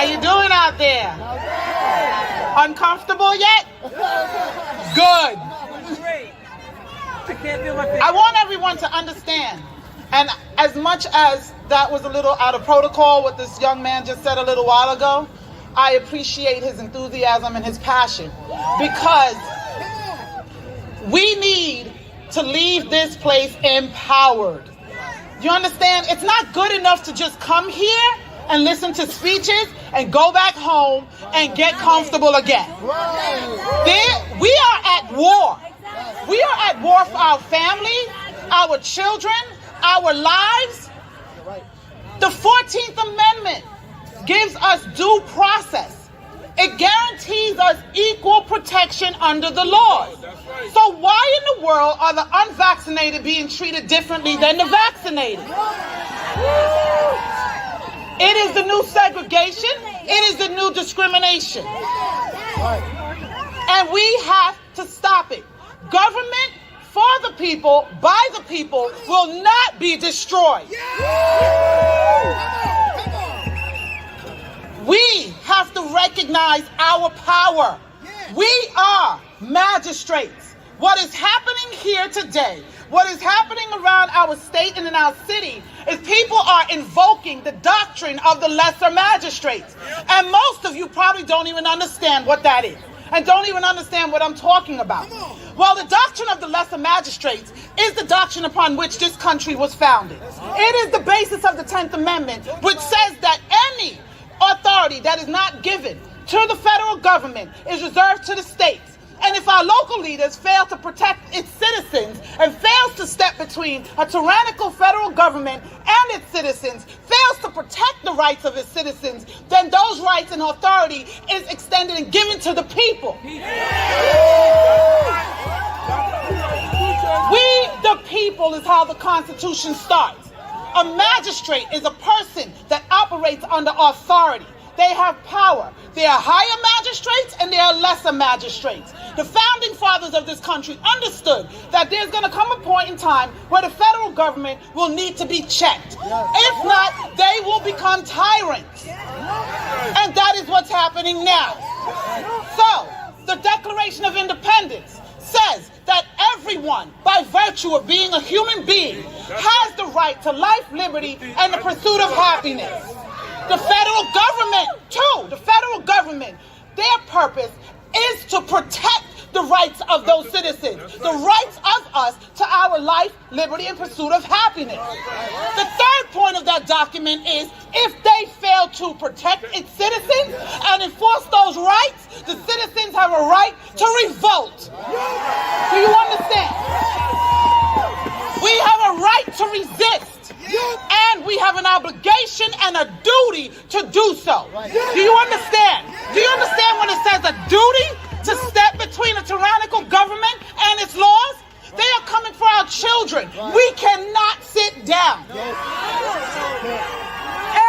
you doing out there? Uncomfortable yet? Good. I want everyone to understand, and as much as that was a little out of protocol, what this young man just said a little while ago, I appreciate his enthusiasm and his passion, because we need to leave this place empowered. You understand? It's not good enough to just come here and listen to speeches and go back home and get comfortable again. We are at war. We are at war for our family, our children, our lives. The 14th Amendment gives us due process. It guarantees us equal protection under the laws. So why in the world are the unvaccinated being treated differently than the vaccinated? It is the new segregation. It is the new discrimination. And we have to stop it. Government for the people, by the people, will not be destroyed. We have to recognize our power. We are magistrates. What is happening here today, what is happening around our state and in our city, is people are invoking the doctrine of the lesser magistrates. And most of you probably don't even understand what that is, and don't even understand what I'm talking about. Well, the doctrine of the lesser magistrates is the doctrine upon which this country was founded. It is the basis of the 10th Amendment, which says that any authority that is not given to the federal government is reserved to the states. And if our local leaders fail to protect its citizens and fails to step between a tyrannical federal government and its citizens, fails to protect the rights of its citizens, then those rights and authority is extended and given to the people. We, the people, is how the Constitution starts. A magistrate is a person that operates under authority. They have power. There are higher magistrates and there are lesser magistrates. The founding fathers of this country understood that there's going to come a point in time where the federal government will need to be checked. If not, they will become tyrants. And that is what's happening now. So, the Declaration of Independence says that everyone, by virtue of being a human being, has the right to life, liberty, and the pursuit of happiness. The federal government, too, the federal government, their purpose is to protect the rights of those citizens, the rights of us to our life, liberty, and pursuit of happiness. The third point of that document is if they fail to protect its citizens and enforce those rights, the citizens have a right to revolt. Do you understand? We have a right to resist. And we have an obligation and a duty to do so. Do you understand? Do you understand when it says a duty to step between a tyrannical government and its laws? They are coming for our children. We cannot sit down.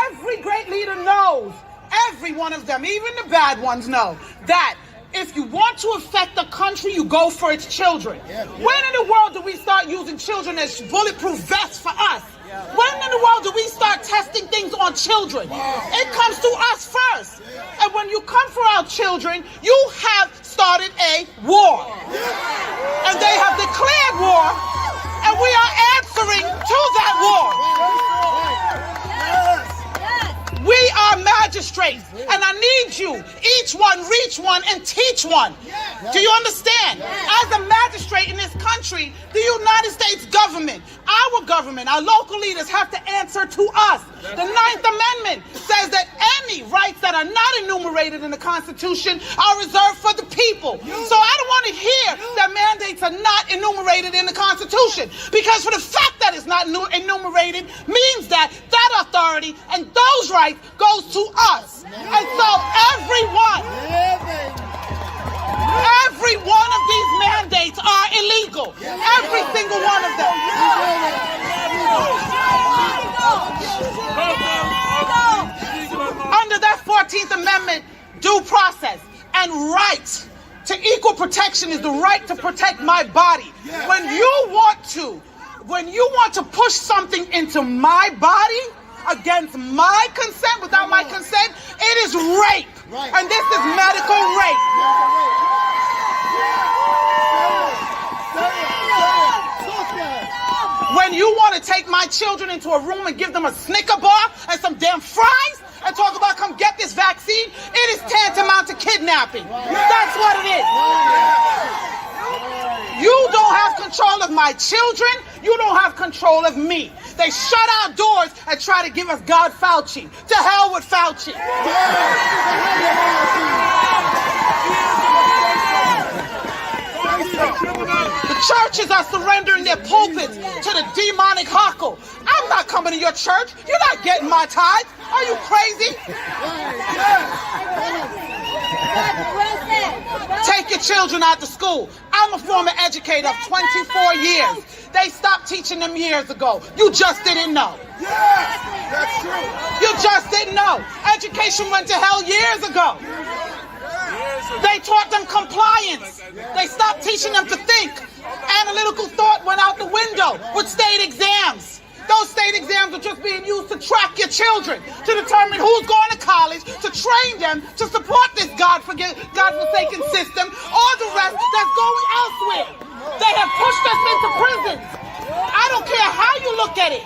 Every great leader knows, every one of them, even the bad ones know, that if you want to affect the country, you go for its children. When in the world do we start using children as bulletproof vests for us? When in the world do we start testing things on children? It comes to us first. And when you come for our children, you have started a war. And they have declared war, and we are answering to that war. We are magistrates, and I need you, each one, reach one, and teach one. Do you understand? As a magistrate in this country, the United States government, our local leaders have to answer to us. The 9th Amendment says that any rights that are not enumerated in the Constitution are reserved for the people. So I don't want to hear that mandates are not enumerated in the Constitution, because for the fact that it's not enumerated means that that authority and those rights goes to us. And so every one of these mandates are illegal. Every single one of them. Under that 14th Amendment, due process and right to equal protection is the right to protect my body. When you want to push something into my body against my consent, without my consent, it It is rape. And this is medical rape. When you want to take my children into a room and give them a Snicker bar and some damn fries and talk about come get this vaccine, it is tantamount to kidnapping. That's what it is. You don't have control of my children. You don't have control of me. They shut our doors and try to give us God Fauci. To hell with Fauci. The churches are surrendering their pulpits to the demonic hawkle. I'm not coming to your church. You're not getting my tithes. Are you crazy? Take your children out to school. I'm a former educator of 24 years. They stopped teaching them years ago. You just didn't know. Yes, that's true. You just didn't know. Education went to hell years ago. They taught them compliance. They stopped teaching them to think. Analytical thought went out the window with state exams. Those state exams are just being used to track your children, to determine who's going to college, to train them to support this God-forsaken system, or the rest that's going elsewhere. They have pushed us into prisons. I don't care how you look at it.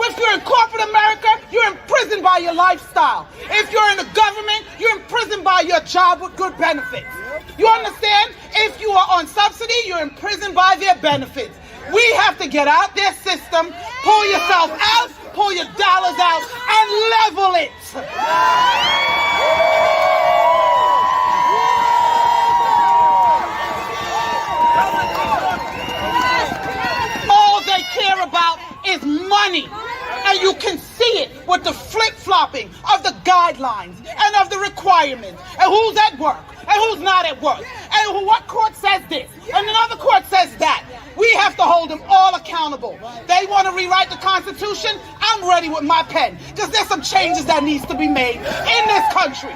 If you're in corporate America, you're imprisoned by your lifestyle. If you're in the government, you're imprisoned by your job with good benefits. You understand? If you are on subsidy, you're imprisoned by their benefits. We have to get out their system, pull yourself out, pull your dollars out, and level it. All they care about is money. And you can see it with the flip-flopping of the guidelines and of the requirements. And who's at work and who's not at work. And what court says this and another court says that. We have to hold them all accountable. They want to rewrite the Constitution. I'm ready with my pen because there's some changes that needs to be made in this country.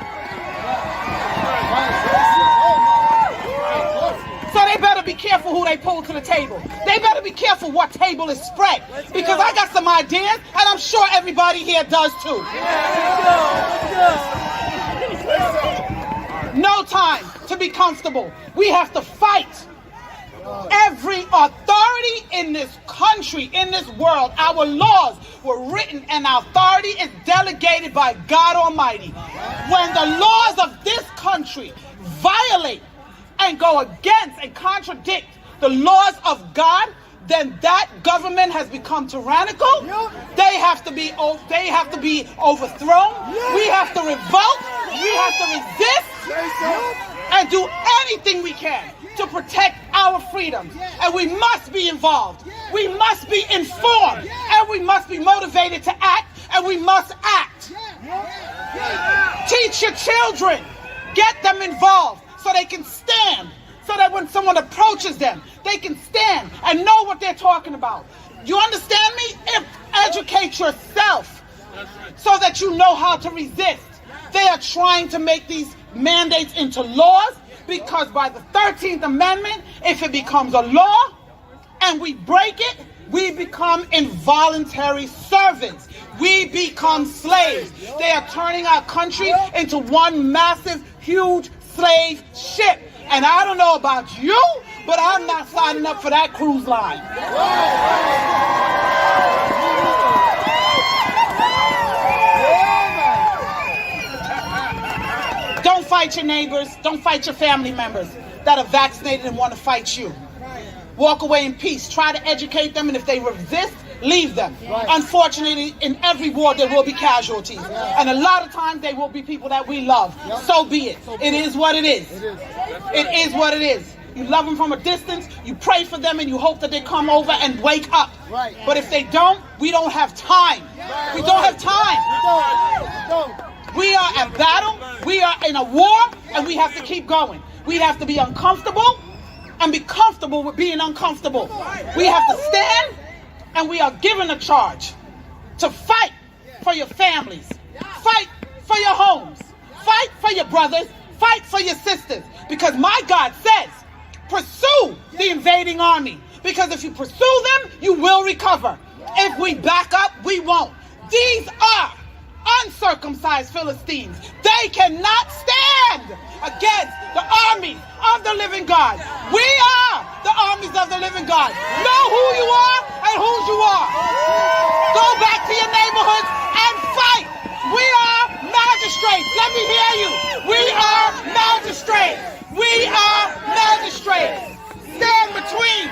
So they better be careful who they pull to the table. They better be careful what table is spread. Because I got some ideas, and I'm sure everybody here does too. No time to be comfortable. We have to fight. Every authority in this country, in this world, our laws were written and our authority is delegated by God Almighty. When the laws of this country violate and go against and contradict the laws of God, then that government has become tyrannical. They have to be overthrown. We have to revolt. We have to resist and do anything we can to protect our freedoms. And we must be involved. We must be informed. And we must be motivated to act. And we must act. Teach your children. Get them involved so they can stand. So that when someone approaches them, they can stand and know what they're talking about. You understand me? Educate yourself so that you know how to resist. They are trying to make these mandates into laws because by the 13th Amendment, if it becomes a law and we break it, we become involuntary servants. We become slaves. They are turning our country into one massive, huge slave ship. And I don't know about you, but I'm not signing up for that cruise line. Don't fight your neighbors. Don't fight your family members that are vaccinated and want to fight you. Walk away in peace. Try to educate them, and if they resist, leave them. Unfortunately, in every war there will be casualties. And a lot of times they will be people that we love. So be it. It is what it is. It is what it is. You love them from a distance, you pray for them, and you hope that they come over and wake up. But if they don't, we don't have time. We don't have time. We are at battle, we are in a war, and we have to keep going. We have to be uncomfortable and be comfortable with being uncomfortable. We have to stand, and we are given a charge to fight for your families, fight for your homes, fight for your brothers, fight for your sisters. Because my God says, pursue the invading army. Because if you pursue them, you will recover. If we back up, we won't. These are uncircumcised Philistines. They They cannot stand against the armies of the living God. We are the armies of the living God. Know who you are and whose you are. Go back to your neighborhoods and fight. We are magistrates. Let me hear you. We are magistrates. We are magistrates. Stand between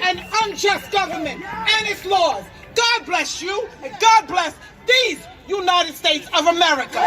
an unjust government and its laws. God bless you, and God bless these United States of America.